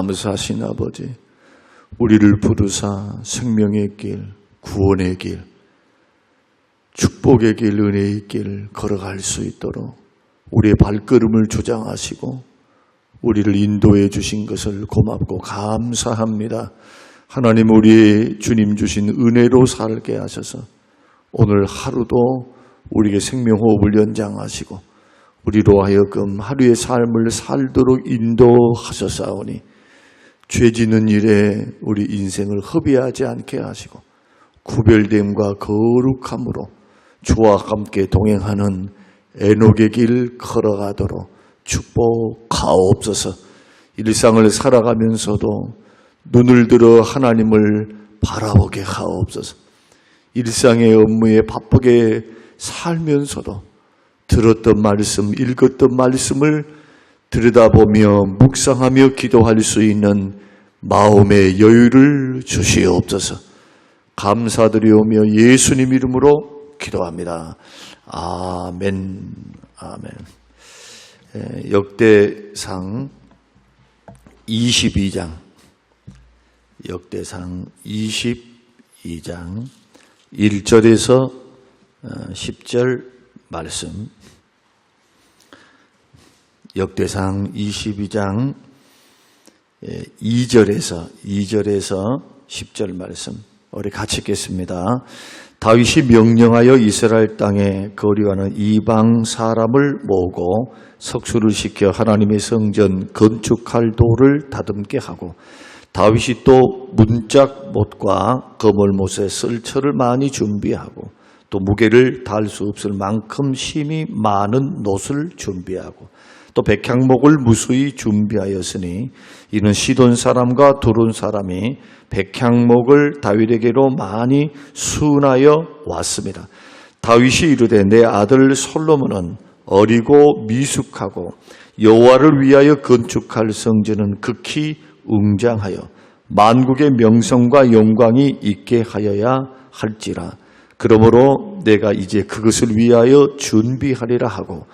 감사하신 아버지, 우리를 부르사 생명의 길, 구원의 길, 축복의 길, 은혜의 길 걸어갈 수 있도록 우리의 발걸음을 조장하시고 우리를 인도해 주신 것을 고맙고 감사합니다. 하나님, 우리의 주님 주신 은혜로 살게 하셔서 오늘 하루도 우리에게 생명호흡을 연장하시고 우리로 하여금 하루의 삶을 살도록 인도하셨사오니 죄 짓는 일에 우리 인생을 허비하지 않게 하시고 구별됨과 거룩함으로 주와 함께 동행하는 에녹의 길 걸어가도록 축복하옵소서. 일상을 살아가면서도 눈을 들어 하나님을 바라보게 하옵소서. 일상의 업무에 바쁘게 살면서도 들었던 말씀, 읽었던 말씀을 들여다보며 묵상하며 기도할 수 있는 마음의 여유를 주시옵소서. 감사드리오며 예수님 이름으로 기도합니다. 아멘. 아멘. 역대상 22장 1절에서 10절 말씀. 역대상 22장 2절에서 10절 말씀 우리 같이 읽겠습니다. 다윗이 명령하여 이스라엘 땅에 거류하는 이방 사람을 모으고 석수를 시켜 하나님의 성전 건축할 돌을 다듬게 하고, 다윗이 또 문짝못과 거물못에 쓸 철을 많이 준비하고 또 무게를 달 수 없을 만큼 심이 많은 놋을 준비하고 또 백향목을 무수히 준비하였으니 이는 시돈 사람과 두론 사람이 백향목을 다윗에게로 많이 수운하여 왔습니다. 다윗이 이르되 내 아들 솔로몬은 어리고 미숙하고 여호와를 위하여 건축할 성전은 극히 웅장하여 만국의 명성과 영광이 있게 하여야 할지라. 그러므로 내가 이제 그것을 위하여 준비하리라 하고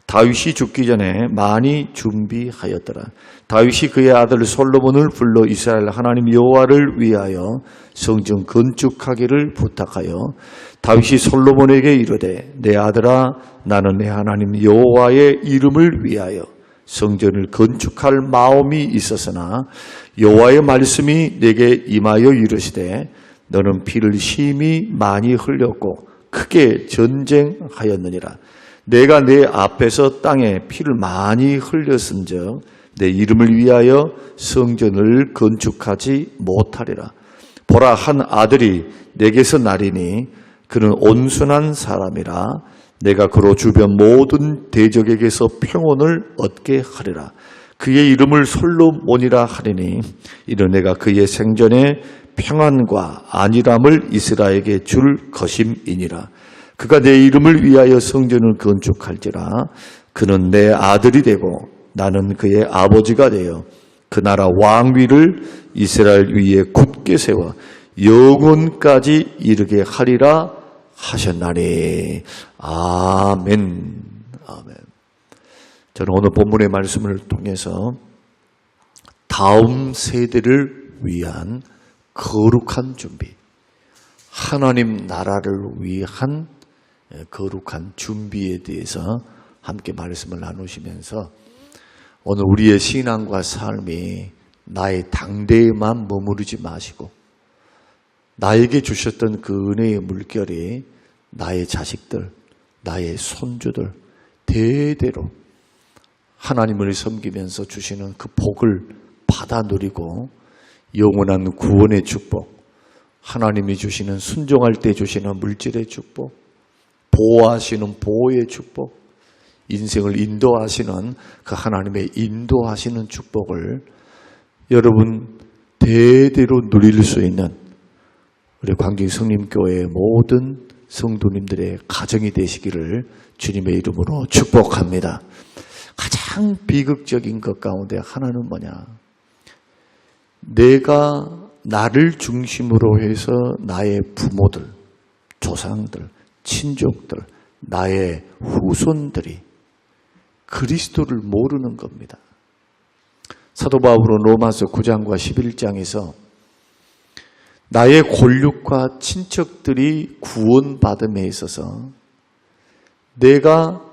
다윗이 죽기 전에 많이 준비하였더라. 다윗이 그의 아들 솔로몬을 불러 이스라엘 하나님 여호와를 위하여 성전 건축하기를 부탁하여 다윗이 솔로몬에게 이르되 내 아들아, 나는 내 하나님 여호와의 이름을 위하여 성전을 건축할 마음이 있었으나 여호와의 말씀이 내게 임하여 이르시되 너는 피를 심히 많이 흘렸고 크게 전쟁하였느니라. 내가 내 앞에서 땅에 피를 많이 흘렸은즉 내 이름을 위하여 성전을 건축하지 못하리라. 보라, 한 아들이 내게서 나리니 그는 온순한 사람이라. 내가 그로 주변 모든 대적에게서 평온을 얻게 하리라. 그의 이름을 솔로몬이라 하리니 이는 내가 그의 생전에 평안과 안일함을 이스라엘에게 줄 것임이니라. 그가 내 이름을 위하여 성전을 건축할지라. 그는 내 아들이 되고 나는 그의 아버지가 되어 그 나라 왕위를 이스라엘 위에 굳게 세워 영원까지 이르게 하리라 하셨나니. 아멘. 아멘. 저는 오늘 본문의 말씀을 통해서 다음 세대를 위한 거룩한 준비, 하나님 나라를 위한 거룩한 준비에 대해서 함께 말씀을 나누시면서 오늘 우리의 신앙과 삶이 나의 당대에만 머무르지 마시고 나에게 주셨던 그 은혜의 물결이 나의 자식들, 나의 손주들 대대로 하나님을 섬기면서 주시는 그 복을 받아 누리고 영원한 구원의 축복, 하나님이 주시는 순종할 때 주시는 물질의 축복, 보호하시는 보호의 축복, 인생을 인도하시는 그 하나님의 인도하시는 축복을 여러분 대대로 누릴 수 있는 우리 광진 성림교회의 모든 성도님들의 가정이 되시기를 주님의 이름으로 축복합니다. 가장 비극적인 것 가운데 하나는 뭐냐? 내가 나를 중심으로 해서 나의 부모들, 조상들, 친족들, 나의 후손들이 그리스도를 모르는 겁니다. 사도 바울은 로마서 9장과 11장에서 나의 골육과 친척들이 구원받음에 있어서 내가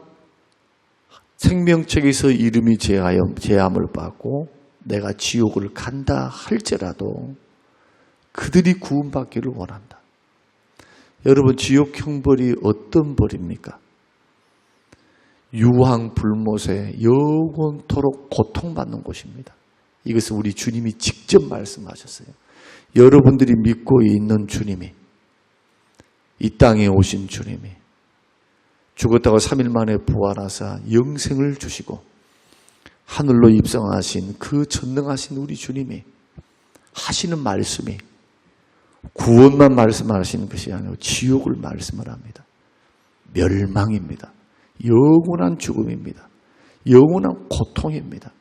생명책에서 이름이 제함을 받고 내가 지옥을 간다 할지라도 그들이 구원받기를 원한다. 여러분, 지옥 형벌이 어떤 벌입니까? 유황불못에 영원토록 고통받는 곳입니다. 이것을 우리 주님이 직접 말씀하셨어요. 여러분들이 믿고 있는 주님이, 이 땅에 오신 주님이 죽었다가 3일 만에 부활하사 영생을 주시고 하늘로 입성하신 그 전능하신 우리 주님이 하시는 말씀이 구원만 말씀하시는 것이 아니고 지옥을 말씀을 합니다. 멸망입니다. 영원한 죽음입니다. 영원한 고통입니다.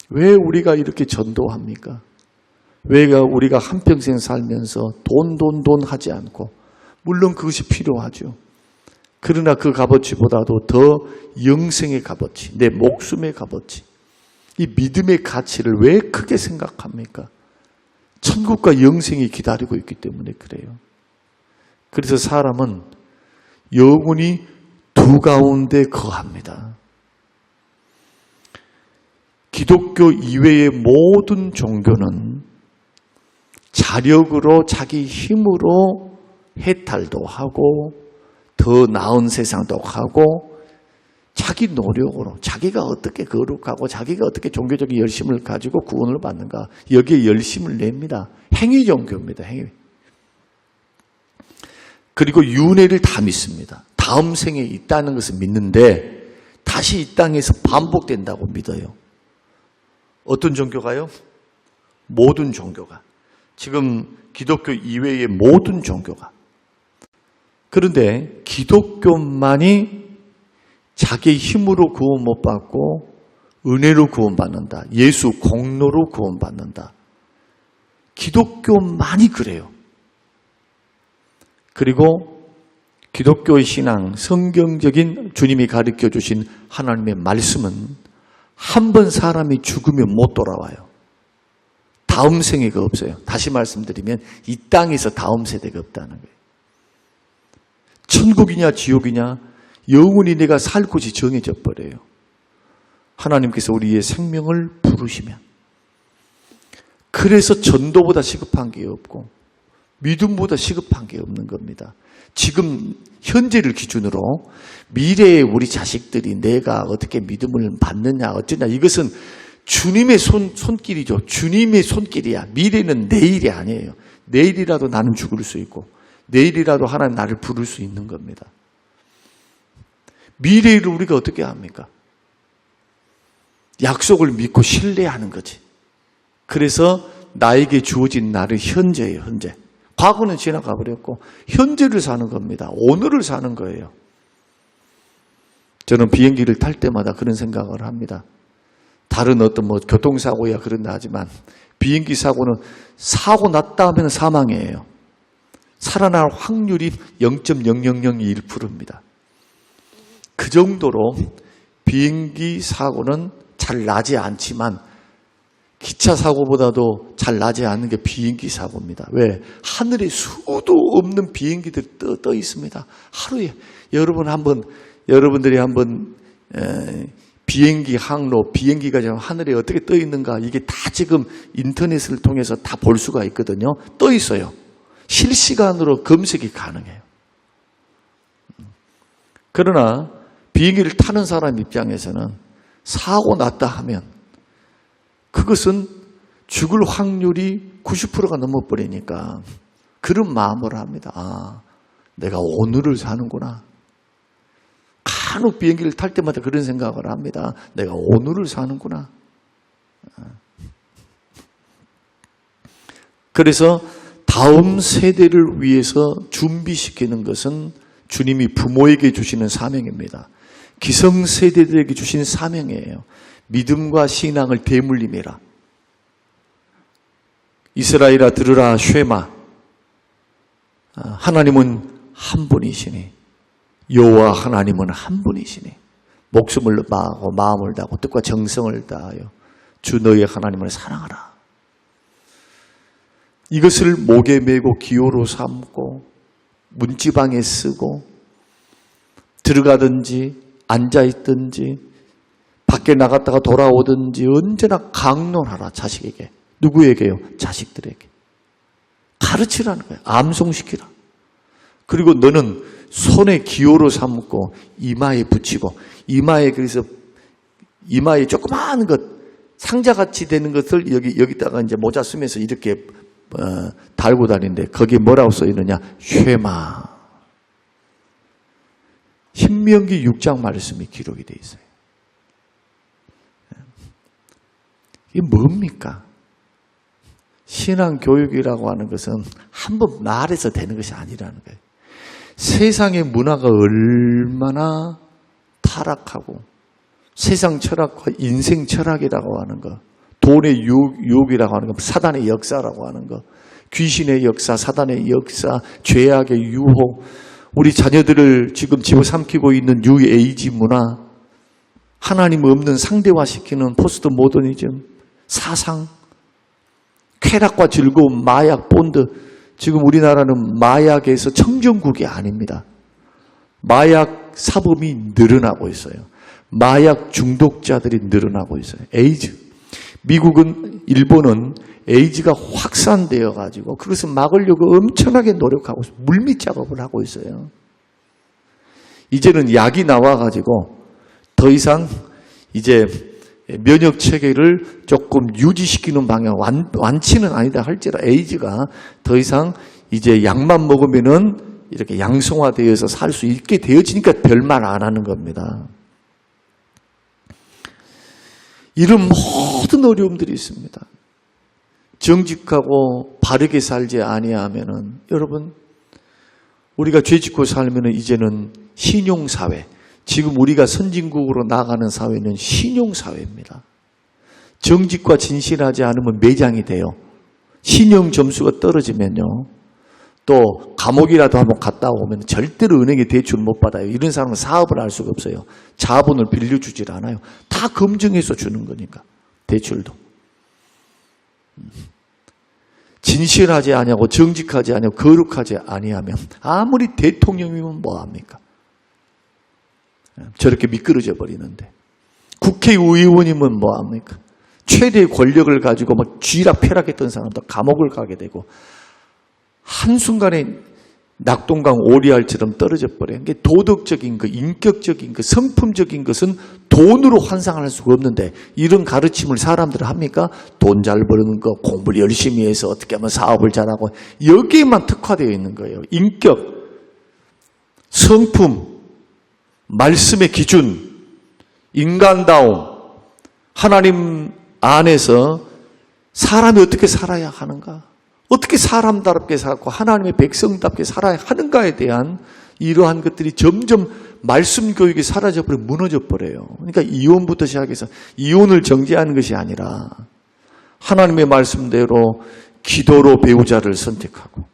왜 우리가 이렇게 전도합니까? 왜 우리가 한평생 살면서 돈 하지 않고, 물론 그것이 필요하죠. 그러나 그 값어치보다도 더 영생의 값어치, 내 목숨의 값어치, 이 믿음의 가치를 왜 크게 생각합니까? 천국과 영생이 기다리고 있기 때문에 그래요. 그래서 사람은 영원히 두 가운데 거합니다. 기독교 이외의 모든 종교는 자력으로 자기 힘으로 해탈도 하고 더 나은 세상도 하고 자기 노력으로 자기가 어떻게 거룩하고 자기가 어떻게 종교적인 열심을 가지고 구원을 받는가, 여기에 열심을 냅니다. 행위 종교입니다. 행위. 그리고 윤회를 다 믿습니다. 다음 생에 있다는 것을 믿는데 다시 이 땅에서 반복된다고 믿어요. 어떤 종교가요? 모든 종교가. 지금 기독교 이외의 모든 종교가. 그런데 기독교만이 자기 힘으로 구원 못 받고 은혜로 구원받는다. 예수 공로로 구원받는다. 기독교만이 그래요. 그리고 기독교의 신앙, 성경적인 주님이 가르쳐 주신 하나님의 말씀은 한 번 사람이 죽으면 못 돌아와요. 다음 생애가 없어요. 다시 말씀드리면 이 땅에서 다음 세대가 없다는 거예요. 천국이냐 지옥이냐 영원히 내가 살 곳이 정해져 버려요. 하나님께서 우리의 생명을 부르시면. 그래서 전도보다 시급한 게 없고 믿음보다 시급한 게 없는 겁니다. 지금 현재를 기준으로 미래의 우리 자식들이 내가 어떻게 믿음을 받느냐 어쩌냐, 이것은 주님의 손길이죠. 주님의 손길이야. 미래는 내일이 아니에요. 내일이라도 나는 죽을 수 있고 내일이라도 하나님 나를 부를 수 있는 겁니다. 미래를 우리가 어떻게 합니까? 약속을 믿고 신뢰하는 거지. 그래서 나에게 주어진 날은 현재예요. 현재. 과거는 지나가 버렸고 현재를 사는 겁니다. 오늘을 사는 거예요. 저는 비행기를 탈 때마다 그런 생각을 합니다. 다른 어떤 교통사고야 그런다 하지만 비행기 사고는 사고 났다 하면 사망이에요. 살아날 확률이 0.0001%입니다. 그 정도로 비행기 사고는 잘 나지 않지만 기차 사고보다도 잘 나지 않는 게 비행기 사고입니다. 왜? 하늘에 수도 없는 비행기들이 떠 있습니다. 하루에 여러분들이 한번 비행기 항로, 비행기가 지금 하늘에 어떻게 떠 있는가, 이게 다 지금 인터넷을 통해서 다 볼 수가 있거든요. 떠 있어요. 실시간으로 검색이 가능해요. 그러나 비행기를 타는 사람 입장에서는 사고 났다 하면 그것은 죽을 확률이 90%가 넘어버리니까 그런 마음을 합니다. 아, 내가 오늘을 사는구나. 간혹 비행기를 탈 때마다 그런 생각을 합니다. 내가 오늘을 사는구나. 그래서 다음 세대를 위해서 준비시키는 것은 주님이 부모에게 주시는 사명입니다. 기성세대들에게 주신 사명이에요. 믿음과 신앙을 대물림해라. 이스라엘아 들으라 쉐마. 하나님은 한 분이시니 여호와 하나님은 한 분이시니 목숨을 다하고 마음을 다하고 뜻과 정성을 다하여 주 너의 하나님을 사랑하라. 이것을 목에 메고 기호로 삼고 문지방에 쓰고 들어가든지 앉아있든지 밖에 나갔다가 돌아오든지 언제나 강론하라. 자식에게. 누구에게요? 자식들에게. 가르치라는 거예요. 암송시키라. 그리고 너는 손에 기호로 삼고 이마에 붙이고, 이마에, 그래서 이마에 조그마한 것, 상자같이 되는 것을 여기다가 이제 모자 쓰면서 이렇게 달고 다니는데 거기에 뭐라고 써 있느냐? 쉐마. 신명기 6장 말씀이 기록이 되어 있어요. 이게 뭡니까? 신앙교육이라고 하는 것은 한번 말해서 되는 것이 아니라는 거예요. 세상의 문화가 얼마나 타락하고 세상 철학과 인생 철학이라고 하는 것, 돈의 유혹이라고 하는 것, 사단의 역사라고 하는 것, 귀신의 역사, 사단의 역사, 죄악의 유혹, 우리 자녀들을 지금 집어삼키고 있는 뉴 에이지 문화, 하나님 없는 상대화시키는 포스트 모더니즘, 사상, 쾌락과 즐거움, 마약, 본드. 지금 우리나라는 마약에서 청정국이 아닙니다. 마약 사범이 늘어나고 있어요. 마약 중독자들이 늘어나고 있어요. 에이즈. 미국은, 일본은 에이즈가 확산되어 가지고 그것을 막으려고 엄청나게 노력하고 있어요. 물밑 작업을 하고 있어요. 이제는 약이 나와 가지고 더 이상 이제 면역 체계를 조금 유지시키는 방향, 완치는 아니다 할지라 에이즈가 더 이상 이제 약만 먹으면은 이렇게 양성화되어서 살 수 있게 되어지니까 별말 안 하는 겁니다. 이런 모든 어려움들이 있습니다. 정직하고 바르게 살지 아니하면은, 여러분, 우리가 죄짓고 살면은 이제는 신용사회, 지금 우리가 선진국으로 나가는 사회는 신용사회입니다. 정직과 진실하지 않으면 매장이 돼요. 신용 점수가 떨어지면요, 또 감옥이라도 한번 갔다 오면 절대로 은행에 대출 못 받아요. 이런 사람은 사업을 할 수가 없어요. 자본을 빌려주질 않아요. 다 검증해서 주는 거니까, 대출도. 진실하지 아니하고 정직하지 아니하고 거룩하지 아니하면 아무리 대통령이면 뭐합니까? 저렇게 미끄러져 버리는데. 국회의원이면 뭐합니까? 최대의 권력을 가지고 막 쥐락펴락했던 사람도 감옥을 가게 되고 한순간에 낙동강 오리알처럼 떨어져 버려요. 도덕적인 것, 인격적인 것, 성품적인 것은 돈으로 환상할 수가 없는데 이런 가르침을 사람들은 합니까? 돈 잘 버는 거, 공부를 열심히 해서 어떻게 하면 사업을 잘하고 여기에만 특화되어 있는 거예요. 인격, 성품, 말씀의 기준, 인간다움, 하나님 안에서 사람이 어떻게 살아야 하는가? 어떻게 사람답게 살고 하나님의 백성답게 살아야 하는가에 대한 이러한 것들이 점점 말씀 교육이 사라져버려 무너져버려요. 그러니까 이혼부터 시작해서 이혼을 정죄하는 것이 아니라 하나님의 말씀대로 기도로 배우자를 선택하고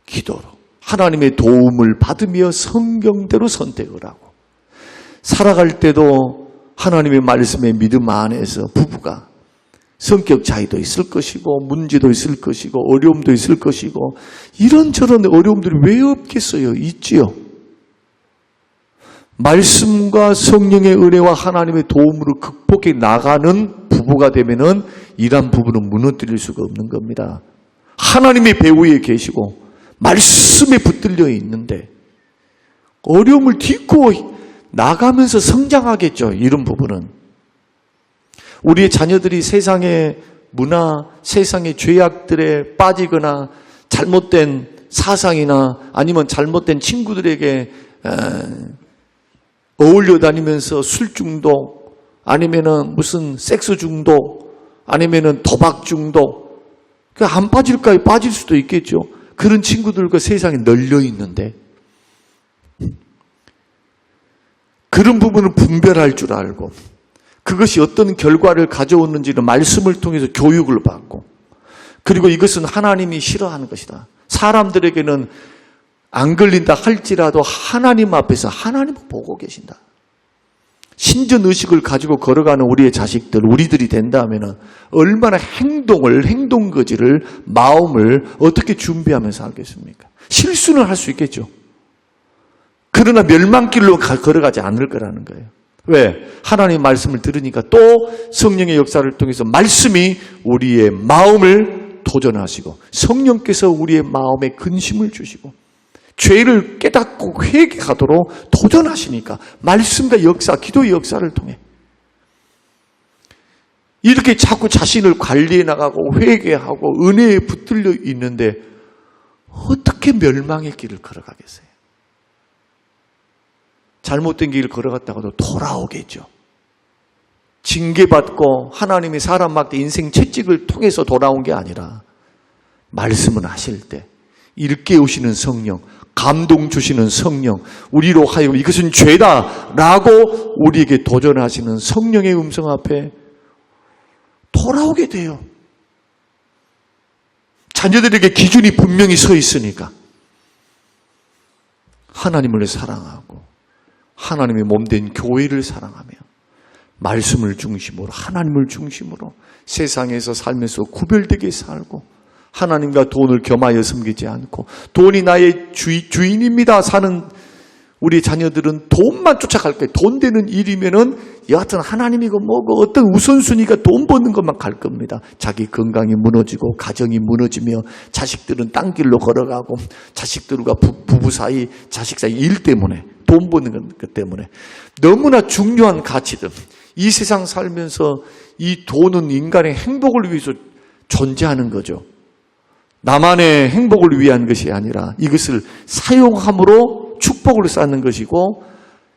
기도로 하나님의 도움을 받으며 성경대로 선택을 하고 살아갈 때도 하나님의 말씀의 믿음 안에서 부부가 성격 차이도 있을 것이고 문제도 있을 것이고 어려움도 있을 것이고 이런저런 어려움들이 왜 없겠어요? 있지요. 말씀과 성령의 은혜와 하나님의 도움으로 극복해 나가는 부부가 되면은 이런 부부는 무너뜨릴 수가 없는 겁니다. 하나님의 배후에 계시고 말씀에 붙들려 있는데 어려움을 딛고 나가면서 성장하겠죠. 이런 부분은. 우리의 자녀들이 세상의 문화, 세상의 죄악들에 빠지거나 잘못된 사상이나 아니면 잘못된 친구들에게 어울려 다니면서 술 중독, 아니면은 무슨 섹스 중독, 아니면은 도박 중독, 안 빠질까요? 빠질 수도 있겠죠. 그런 친구들과 세상에 널려 있는데 그런 부분을 분별할 줄 알고 그것이 어떤 결과를 가져오는지는 말씀을 통해서 교육을 받고 그리고 이것은 하나님이 싫어하는 것이다. 사람들에게는 안 걸린다 할지라도 하나님 앞에서 하나님을 보고 계신다. 신전의식을 가지고 걸어가는 우리의 자식들, 우리들이 된다면 얼마나 행동거지를, 마음을 어떻게 준비하면서 살겠습니까? 실수는 할 수 있겠죠. 그러나 멸망길로 걸어가지 않을 거라는 거예요. 왜? 하나님의 말씀을 들으니까 또 성령의 역사를 통해서 말씀이 우리의 마음을 도전하시고 성령께서 우리의 마음에 근심을 주시고 죄를 깨닫고 회개하도록 도전하시니까 말씀과 역사, 기도의 역사를 통해 이렇게 자꾸 자신을 관리해 나가고 회개하고 은혜에 붙들려 있는데 어떻게 멸망의 길을 걸어가겠어요? 잘못된 길을 걸어갔다가도 돌아오겠죠. 징계받고 하나님이 사람한테 인생 채찍을 통해서 돌아온 게 아니라 말씀을 하실 때 일깨우시는 성령, 감동 주시는 성령, 우리로 하여금 이것은 죄다라고 우리에게 도전하시는 성령의 음성 앞에 돌아오게 돼요. 자녀들에게 기준이 분명히 서 있으니까 하나님을 사랑하고 하나님의 몸된 교회를 사랑하며 말씀을 중심으로 하나님을 중심으로 세상에서 살면서 구별되게 살고 하나님과 돈을 겸하여 섬기지 않고 돈이 나의 주인입니다 사는 우리 자녀들은 돈만 쫓아갈 거예요. 돈 되는 일이면은 여하튼 하나님이고 뭐고 어떤 우선순위가 돈 버는 것만 갈 겁니다. 자기 건강이 무너지고 가정이 무너지며 자식들은 딴 길로 걸어가고 자식들과 부부 사이 자식 사이 일 때문에 돈 버는 것 때문에 너무나 중요한 가치들 이 세상 살면서 이 돈은 인간의 행복을 위해서 존재하는 거죠. 나만의 행복을 위한 것이 아니라 이것을 사용함으로 축복을 쌓는 것이고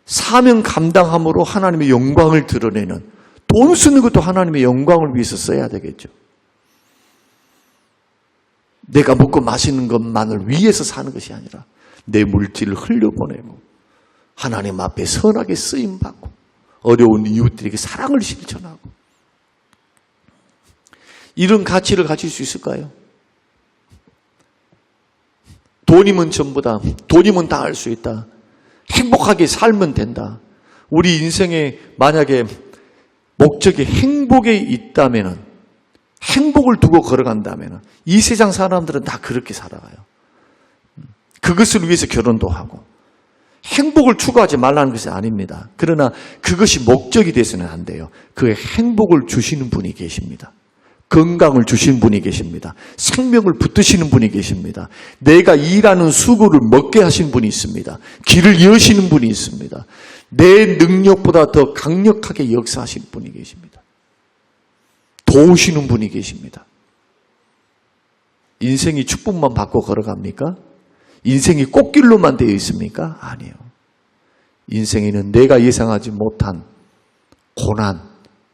사명 감당함으로 하나님의 영광을 드러내는 돈 쓰는 것도 하나님의 영광을 위해서 써야 되겠죠. 내가 먹고 마시는 것만을 위해서 사는 것이 아니라 내 물질을 흘려보내고 하나님 앞에 선하게 쓰임받고 어려운 이웃들에게 사랑을 실천하고 이런 가치를 가질 수 있을까요? 돈이면 전부다. 돈이면 다 할 수 있다. 행복하게 살면 된다. 우리 인생에 만약에 목적이 행복에 있다면 행복을 두고 걸어간다면 이 세상 사람들은 다 그렇게 살아가요. 그것을 위해서 결혼도 하고 행복을 추구하지 말라는 것이 아닙니다. 그러나 그것이 목적이 돼서는 안 돼요. 그 행복을 주시는 분이 계십니다. 건강을 주시는 분이 계십니다. 생명을 붙드시는 분이 계십니다. 내가 일하는 수고를 먹게 하시는 분이 있습니다. 길을 여시는 분이 있습니다. 내 능력보다 더 강력하게 역사하시는 분이 계십니다. 도우시는 분이 계십니다. 인생이 축복만 받고 걸어갑니까? 인생이 꽃길로만 되어 있습니까? 아니에요. 인생에는 내가 예상하지 못한 고난,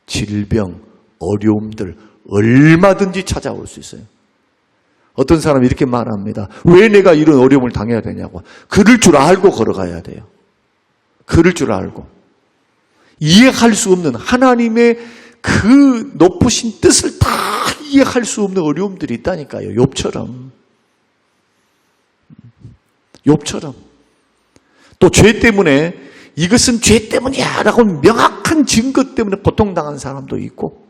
질병, 어려움들 얼마든지 찾아올 수 있어요. 어떤 사람이 이렇게 말합니다. 왜 내가 이런 어려움을 당해야 되냐고. 그럴 줄 알고 걸어가야 돼요. 그럴 줄 알고. 이해할 수 없는 하나님의 그 높으신 뜻을 다 이해할 수 없는 어려움들이 있다니까요. 욥처럼. 또 죄 때문에 이것은 죄 때문이야 라고 명확한 증거 때문에 고통당한 사람도 있고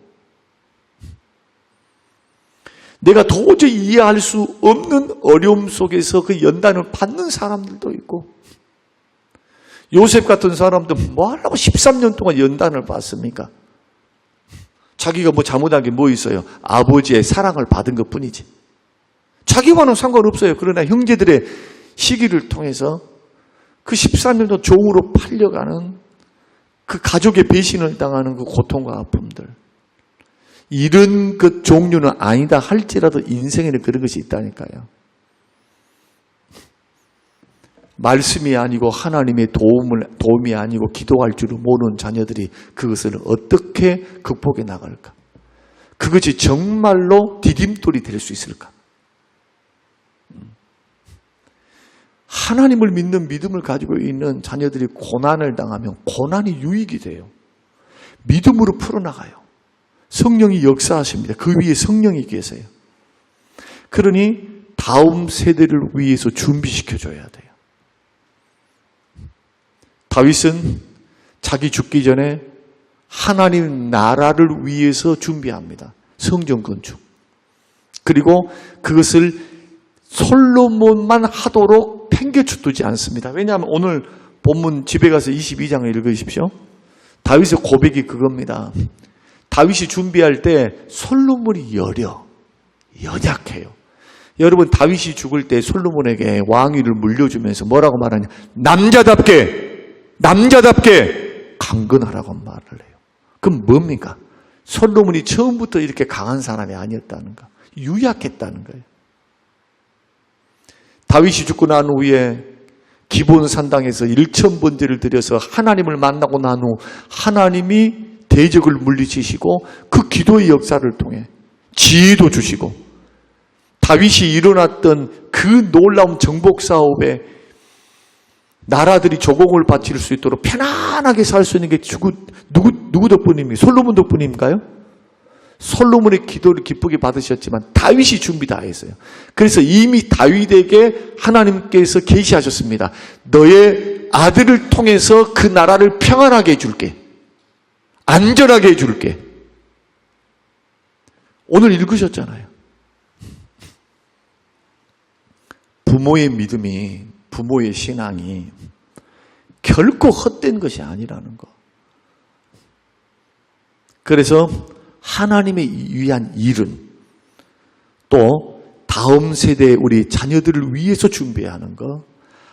내가 도저히 이해할 수 없는 어려움 속에서 그 연단을 받는 사람들도 있고 요셉 같은 사람도 뭐 하려고 13년 동안 연단을 받습니까? 자기가 뭐 잘못한 게 뭐 있어요? 아버지의 사랑을 받은 것 뿐이지. 자기와는 상관없어요. 그러나 형제들의 시기를 통해서 그 13년도 종으로 팔려가는 그 가족의 배신을 당하는 그 고통과 아픔들. 이런 것 종류는 아니다 할지라도 인생에는 그런 것이 있다니까요. 말씀이 아니고 하나님의 도움이 아니고 기도할 줄을 모르는 자녀들이 그것을 어떻게 극복해 나갈까? 그것이 정말로 디딤돌이 될 수 있을까? 하나님을 믿는 믿음을 가지고 있는 자녀들이 고난을 당하면 고난이 유익이 돼요. 믿음으로 풀어나가요. 성령이 역사하십니다. 그 위에 성령이 계세요. 그러니 다음 세대를 위해서 준비시켜줘야 돼요. 다윗은 자기 죽기 전에 하나님 나라를 위해서 준비합니다. 성전 건축. 그리고 그것을 솔로몬만 하도록 팽개쳐두지 않습니다. 왜냐하면 오늘 본문 집에 가서 22장을 읽으십시오. 다윗의 고백이 그겁니다. 다윗이 준비할 때 솔로몬이 연약해요. 여러분, 다윗이 죽을 때 솔로몬에게 왕위를 물려주면서 뭐라고 말하냐? 남자답게 강건하라고 말을 해요. 그럼 뭡니까? 솔로몬이 처음부터 이렇게 강한 사람이 아니었다는 거, 유약했다는 거예요. 다윗이 죽고 난 후에 기브온 산당에서 1000번제를 드려서 하나님을 만나고 난 후 하나님이 대적을 물리치시고 그 기도의 역사를 통해 지혜도 주시고 다윗이 일어났던 그 놀라운 정복 사업에 나라들이 조공을 바칠 수 있도록 편안하게 살 수 있는 게 누구 덕분입니까? 솔로몬 덕분인가요? 솔로몬의 기도를 기쁘게 받으셨지만 다윗이 준비 다 했어요. 그래서 이미 다윗에게 하나님께서 계시하셨습니다. 너의 아들을 통해서 그 나라를 평안하게 해줄게. 안전하게 해줄게. 오늘 읽으셨잖아요. 부모의 믿음이, 부모의 신앙이 결코 헛된 것이 아니라는 거. 그래서 하나님의 위한 일은 또 다음 세대 우리 자녀들을 위해서 준비해야 하는 거,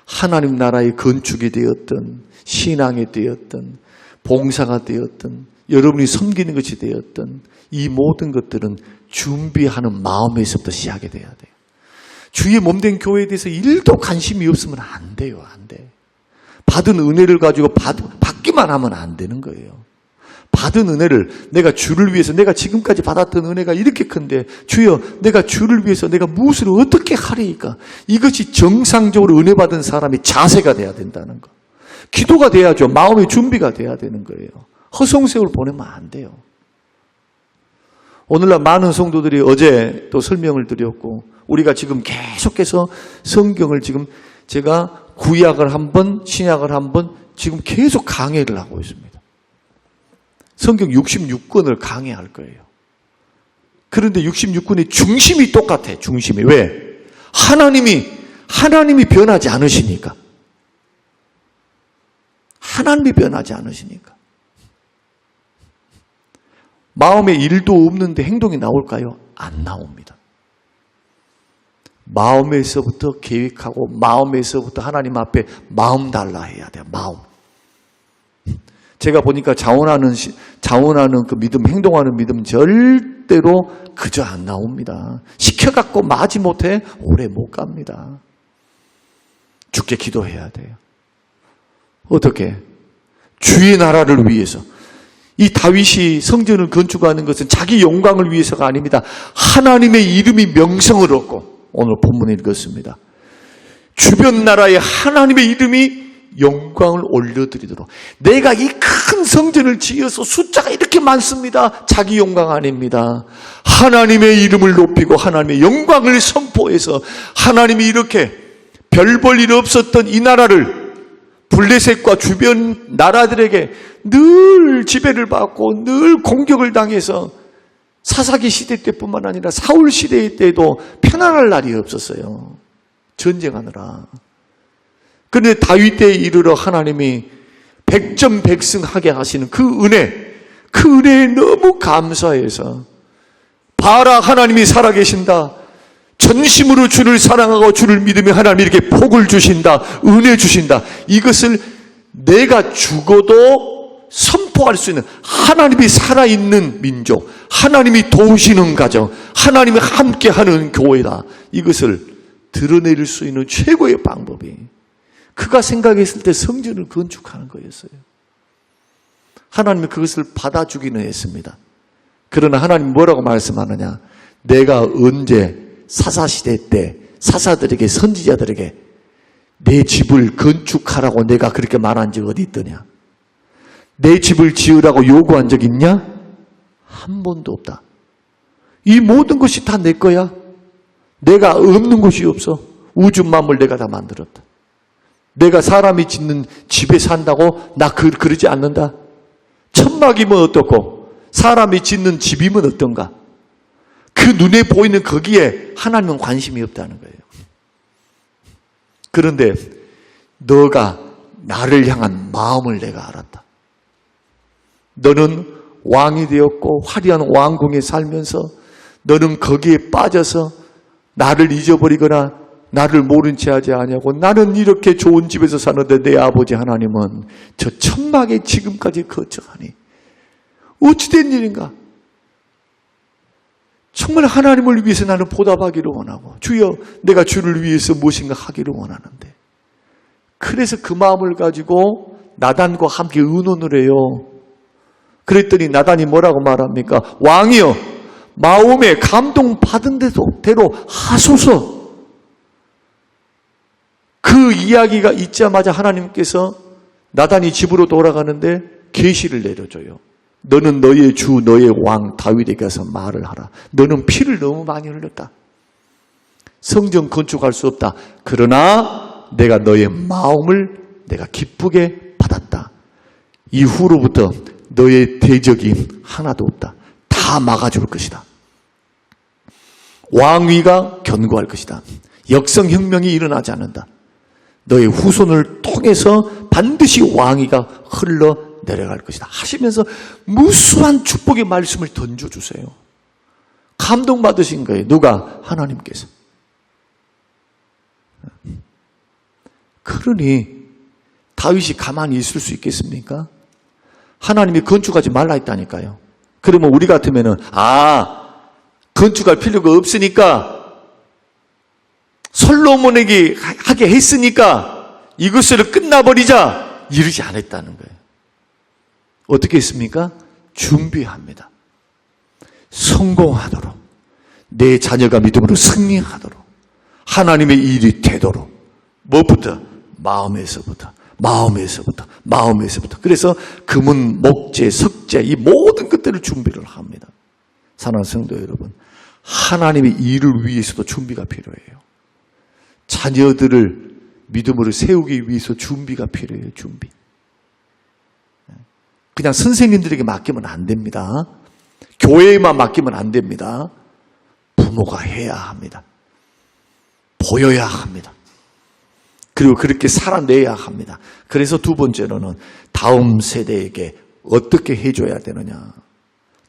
하나님 나라의 건축이 되었든 신앙이 되었든 봉사가 되었든 여러분이 섬기는 것이 되었든 이 모든 것들은 준비하는 마음에서부터 시작이 돼야 돼요. 주의 몸된 교회에 대해서 1도 관심이 없으면 안 돼요. 안 돼. 받은 은혜를 가지고 받기만 하면 안 되는 거예요. 받은 은혜를 내가 주를 위해서, 내가 지금까지 받았던 은혜가 이렇게 큰데 주여 내가 주를 위해서 내가 무엇을 어떻게 하리이까? 이것이 정상적으로 은혜 받은 사람의 자세가 돼야 된다는 거. 기도가 돼야죠. 마음의 준비가 돼야 되는 거예요. 허송세월 보내면 안 돼요. 오늘날 많은 성도들이 어제 또 설명을 드렸고 우리가 지금 계속해서 성경을 지금 제가 구약을 한 번, 신약을 한 번 지금 계속 강해를 하고 있습니다. 성경 66권을 강해할 거예요. 그런데 66권의 중심이 똑같아. 중심이. 왜? 하나님이 변하지 않으시니까. 하나님이 변하지 않으시니까. 마음에 일도 없는데 행동이 나올까요? 안 나옵니다. 마음에서부터 계획하고 마음에서부터 하나님 앞에 마음 달라 해야 돼요. 마음. 제가 보니까 자원하는 그 믿음, 행동하는 믿음 절대로 그저 안 나옵니다. 시켜갖고 마지 못해 오래 못 갑니다. 죽게 기도해야 돼요. 어떻게? 주의 나라를 위해서. 이 다윗이 성전을 건축하는 것은 자기 영광을 위해서가 아닙니다. 하나님의 이름이 명성을 얻고 오늘 본문에 읽었습니다. 주변 나라에 하나님의 이름이 영광을 올려드리도록. 내가 이 큰 성전을 지어서 숫자가 이렇게 많습니다. 자기 영광 아닙니다. 하나님의 이름을 높이고 하나님의 영광을 선포해서 하나님이 이렇게 별 볼 일 없었던 이 나라를 블레셋과 주변 나라들에게 늘 지배를 받고 늘 공격을 당해서 사사기 시대 때뿐만 아니라 사울 시대 때도 편안할 날이 없었어요. 전쟁하느라. 그런데 다윗 때에 이르러 하나님이 백전백승하게 하시는 그 은혜에 너무 감사해서 봐라 하나님이 살아계신다. 전심으로 주를 사랑하고 주를 믿으며 하나님이 이렇게 복을 주신다. 은혜 주신다. 이것을 내가 죽어도 선포할 수 있는 하나님이 살아있는 민족, 하나님이 도우시는 가정, 하나님이 함께하는 교회다. 이것을 드러낼 수 있는 최고의 방법이 그가 생각했을 때 성전을 건축하는 거였어요. 하나님이 그것을 받아주기는 했습니다. 그러나 하나님 뭐라고 말씀하느냐? 내가 언제 사사시대 때 사사들에게 선지자들에게 내 집을 건축하라고 내가 그렇게 말한 적이 어디 있더냐? 내 집을 지으라고 요구한 적 있냐? 한 번도 없다. 이 모든 것이 다 내 거야. 내가 없는 것이 없어. 우주 만물 내가 다 만들었다. 내가 사람이 짓는 집에 산다고 나 그러지 않는다. 천막이면 어떻고 사람이 짓는 집이면 어떤가. 그 눈에 보이는 거기에 하나님은 관심이 없다는 거예요. 그런데 너가 나를 향한 마음을 내가 알았다. 너는 왕이 되었고 화려한 왕궁에 살면서 너는 거기에 빠져서 나를 잊어버리거나 나를 모른 채 하지 아니하고 나는 이렇게 좋은 집에서 사는데 내 아버지 하나님은 저 천막에 지금까지 거처하니 어찌된 일인가? 정말 하나님을 위해서 나는 보답하기를 원하고 주여 내가 주를 위해서 무엇인가 하기를 원하는데 그래서 그 마음을 가지고 나단과 함께 의논을 해요. 그랬더니 나단이 뭐라고 말합니까? 왕이여 마음에 감동받은 대로 하소서. 그 이야기가 있자마자 하나님께서 나단이 집으로 돌아가는데 계시를 내려줘요. 너는 너의 주 너의 왕 다윗에게 가서 말을 하라. 너는 피를 너무 많이 흘렸다. 성전 건축할 수 없다. 그러나 내가 너의 마음을 내가 기쁘게 받았다. 이후로부터 너의 대적이 하나도 없다. 다 막아줄 것이다. 왕위가 견고할 것이다. 역성혁명이 일어나지 않는다. 너의 후손을 통해서 반드시 왕위가 흘러 내려갈 것이다 하시면서 무수한 축복의 말씀을 던져주세요. 감동받으신 거예요. 누가? 하나님께서. 그러니 다윗이 가만히 있을 수 있겠습니까? 하나님이 건축하지 말라 했다니까요. 그러면 우리 같으면은 건축할 필요가 없으니까 솔로몬에게 하게 했으니까 이것으로 끝나버리자 이러지 않았다는 거예요. 어떻게 했습니까? 준비합니다. 성공하도록 내 자녀가 믿음으로 승리하도록 하나님의 일이 되도록 무엇부터? 마음에서부터 그래서 금은, 목재, 석재 이 모든 것들을 준비를 합니다. 사랑하는 성도 여러분, 하나님의 일을 위해서도 준비가 필요해요. 자녀들을 믿음으로 세우기 위해서 준비가 필요해요. 준비. 그냥 선생님들에게 맡기면 안 됩니다. 교회에만 맡기면 안 됩니다. 부모가 해야 합니다. 보여야 합니다. 그리고 그렇게 살아내야 합니다. 그래서 두 번째로는 다음 세대에게 어떻게 해줘야 되느냐.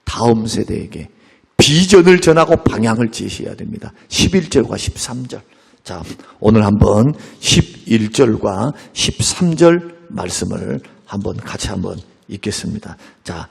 다음 세대에게 비전을 전하고 방향을 제시해야 됩니다. 11절과 13절. 자, 오늘 한번 11절과 13절 말씀을 같이 한번 읽겠습니다. 자,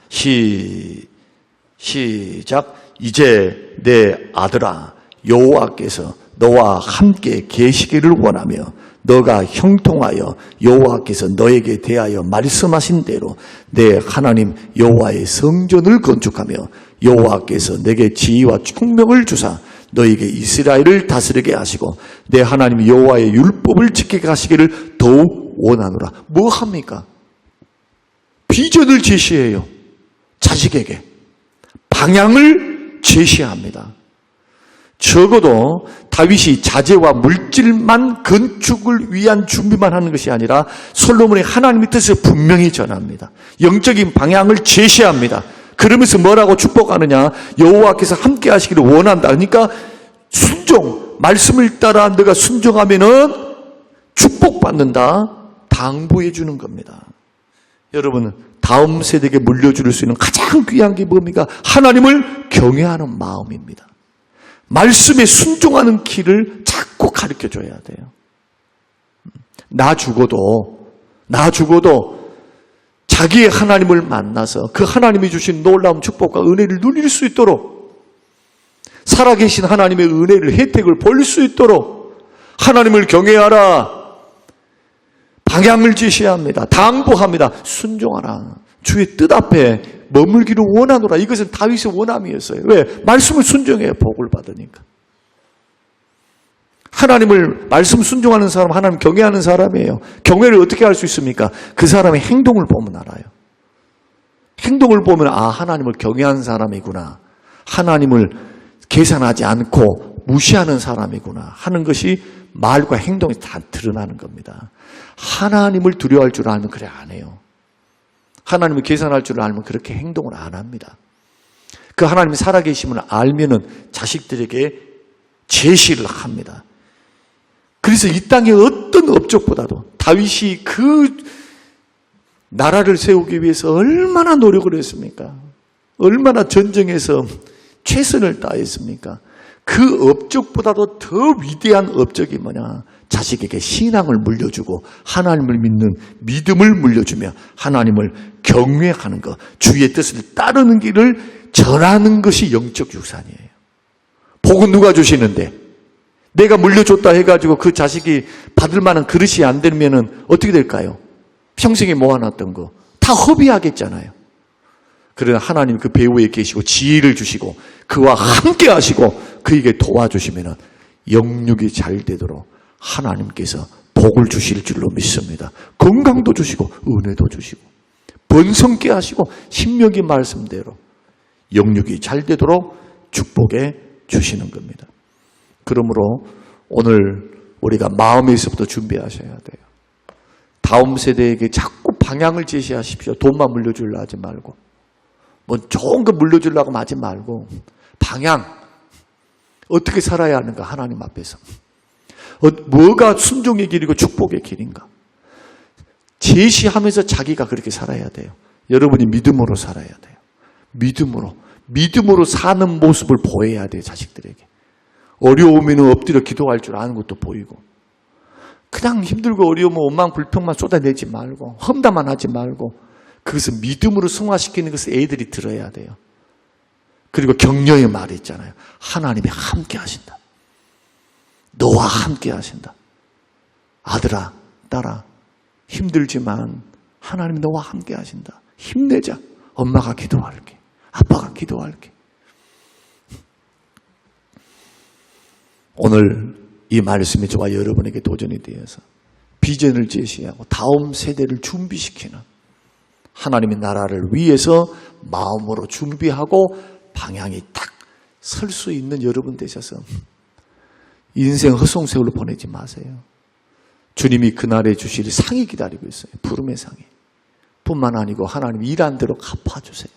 시작. 이제 내 아들아 여호와께서 너와 함께 계시기를 원하며 너가 형통하여 여호와께서 너에게 대하여 말씀하신 대로 내 하나님 여호와의 성전을 건축하며 여호와께서 내게 지혜와 총명을 주사 너에게 이스라엘을 다스리게 하시고 내 하나님 여호와의 율법을 지키게 하시기를 더욱 원하노라. 뭐 합니까? 비전을 제시해요. 자식에게 방향을 제시합니다. 적어도 다윗이 자재와 물질만 건축을 위한 준비만 하는 것이 아니라 솔로몬의 하나님의 뜻을 분명히 전합니다. 영적인 방향을 제시합니다. 그러면서 뭐라고 축복하느냐? 여호와께서 함께 하시기를 원한다. 그러니까 순종, 말씀을 따라 너가 순종하면은 축복받는다. 당부해 주는 겁니다. 여러분, 다음 세대에게 물려줄 수 있는 가장 귀한 게 뭡니까? 하나님을 경외하는 마음입니다. 말씀에 순종하는 길을 자꾸 가르쳐 줘야 돼요. 나 죽어도 자기의 하나님을 만나서 그 하나님이 주신 놀라운 축복과 은혜를 누릴 수 있도록 살아계신 하나님의 은혜를 혜택을 볼 수 있도록 하나님을 경외하라. 방향을 제시합니다. 당부합니다. 순종하라. 주의 뜻 앞에 머물기를 원하노라. 이것은 다윗의 원함이었어요. 왜? 말씀을 순종해야 복을 받으니까. 하나님을 말씀 순종하는 사람, 하나님 경외하는 사람이에요. 경외를 어떻게 할 수 있습니까? 그 사람의 행동을 보면 알아요. 행동을 보면 하나님을 경외하는 사람이구나. 하나님을 계산하지 않고 무시하는 사람이구나 하는 것이 말과 행동이 다 드러나는 겁니다. 하나님을 두려워할 줄 알면 그래 안 해요. 하나님을 계산할 줄 알면 그렇게 행동을 안 합니다. 그 하나님이 살아계심을 알면은 자식들에게 제시를 합니다. 그래서 이 땅의 어떤 업적보다도 다윗이 그 나라를 세우기 위해서 얼마나 노력을 했습니까? 얼마나 전쟁에서 최선을 다했습니까? 그 업적보다도 더 위대한 업적이 뭐냐? 자식에게 신앙을 물려주고 하나님을 믿는 믿음을 물려주며 하나님을 경외하는 것, 주의 뜻을 따르는 길을 전하는 것이 영적 유산이에요. 복은 누가 주시는데 내가 물려줬다 해가지고 그 자식이 받을 만한 그릇이 안 되면은 어떻게 될까요? 평생에 모아놨던 거 다 허비하겠잖아요. 그러나 하나님 그 배후에 계시고 지혜를 주시고 그와 함께 하시고 그에게 도와주시면은 영육이 잘 되도록 하나님께서 복을 주실 줄로 믿습니다. 건강도 주시고 은혜도 주시고 번성케 하시고 신명기 말씀대로 영육이 잘 되도록 축복해 주시는 겁니다. 그러므로 오늘 우리가 마음에서부터 준비하셔야 돼요. 다음 세대에게 자꾸 방향을 제시하십시오. 돈만 물려주려 하지 말고 뭐 좋은 거 물려주려고 하지 말고 방향 어떻게 살아야 하는가 하나님 앞에서 뭐가 순종의 길이고 축복의 길인가 제시하면서 자기가 그렇게 살아야 돼요. 여러분이 믿음으로 살아야 돼요. 믿음으로 사는 모습을 보여야 돼요. 자식들에게. 어려우면 엎드려 기도할 줄 아는 것도 보이고 그냥 힘들고 어려우면 원망 불평만 쏟아내지 말고 험담만 하지 말고 그것을 믿음으로 승화시키는 것을 애들이 들어야 돼요. 그리고 격려의 말이 있잖아요. 하나님이 함께 하신다. 너와 함께 하신다. 아들아, 딸아, 힘들지만 하나님이 너와 함께 하신다. 힘내자. 엄마가 기도할게. 아빠가 기도할게. 오늘 이 말씀이 저와 여러분에게 도전이 되어서 비전을 제시하고 다음 세대를 준비시키는 하나님의 나라를 위해서 마음으로 준비하고 방향이 딱 설 수 있는 여러분 되셔서 인생 헛송세월로 보내지 마세요. 주님이 그날에 주실 상이 기다리고 있어요. 부름의 상이. 뿐만 아니고 하나님 일한 대로 갚아주세요.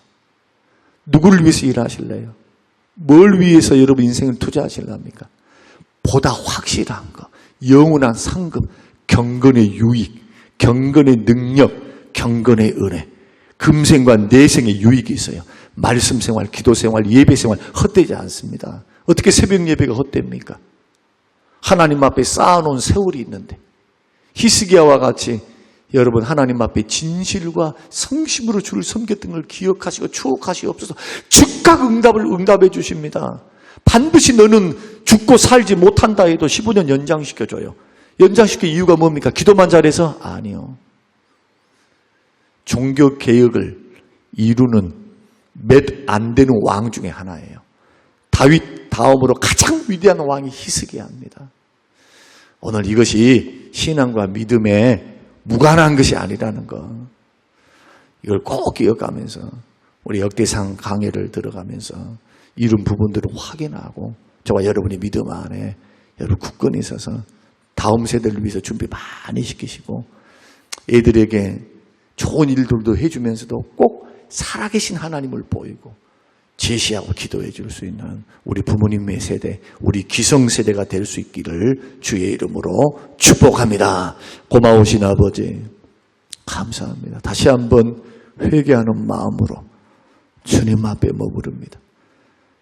누구를 위해서 일하실래요? 뭘 위해서 여러분 인생을 투자하실랍니까? 보다 확실한 거, 영원한 상급, 경건의 유익, 경건의 능력, 경건의 은혜, 금생과 내생의 유익이 있어요. 말씀 생활, 기도 생활, 예배 생활 헛되지 않습니다. 어떻게 새벽 예배가 헛됩니까? 하나님 앞에 쌓아놓은 세월이 있는데 히스기야와 같이 여러분 하나님 앞에 진실과 성심으로 주를 섬겼던 걸 기억하시고 추억하시옵소서. 즉각 응답해 주십니다. 반드시 너는 죽고 살지 못한다 해도 15년 연장시켜줘요. 연장시킬 이유가 뭡니까? 기도만 잘해서? 아니요. 종교개혁을 이루는 몇 안 되는 왕 중에 하나예요. 다윗 다음으로 가장 위대한 왕이 히스기야입니다. 오늘 이것이 신앙과 믿음에 무관한 것이 아니라는 것. 이걸 꼭 기억하면서 우리 역대상 강해를 들어가면서 이런 부분들을 확인하고 저와 여러분이 믿음 안에 여러분 굳건히 있어서 다음 세대를 위해서 준비 많이 시키시고 애들에게 좋은 일들도 해주면서도 꼭 살아계신 하나님을 보이고 제시하고 기도해 줄 수 있는 우리 부모님의 세대, 우리 기성세대가 될 수 있기를 주의 이름으로 축복합니다. 고마우신 아버지 감사합니다. 다시 한번 회개하는 마음으로 주님 앞에 머무릅니다.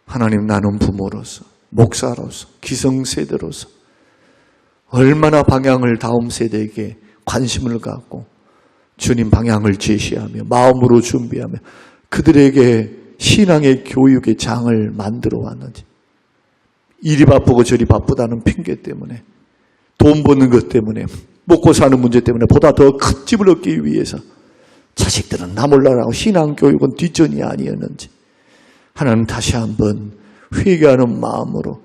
하나님, 나는 부모로서, 목사로서, 기성세대로서 얼마나 방향을 다음 세대에게 관심을 갖고 주님 방향을 제시하며 마음으로 준비하며 그들에게 신앙의 교육의 장을 만들어 왔는지, 일이 바쁘고 저리 바쁘다는 핑계 때문에, 돈 버는 것 때문에, 먹고 사는 문제 때문에 보다 더 큰 집을 얻기 위해서 자식들은 나 몰라라고 신앙 교육은 뒷전이 아니었는지 하나님 다시 한번 회개하는 마음으로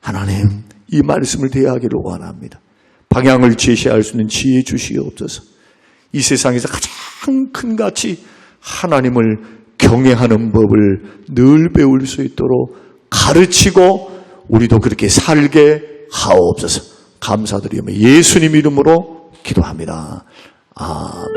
하나님 이 말씀을 대하기를 원합니다. 방향을 제시할 수 있는 지혜 주시옵소서. 이 세상에서 가장 큰 가치 하나님을 경외하는 법을 늘 배울 수 있도록 가르치고 우리도 그렇게 살게 하옵소서. 감사드리며 예수님 이름으로 기도합니다. 아멘.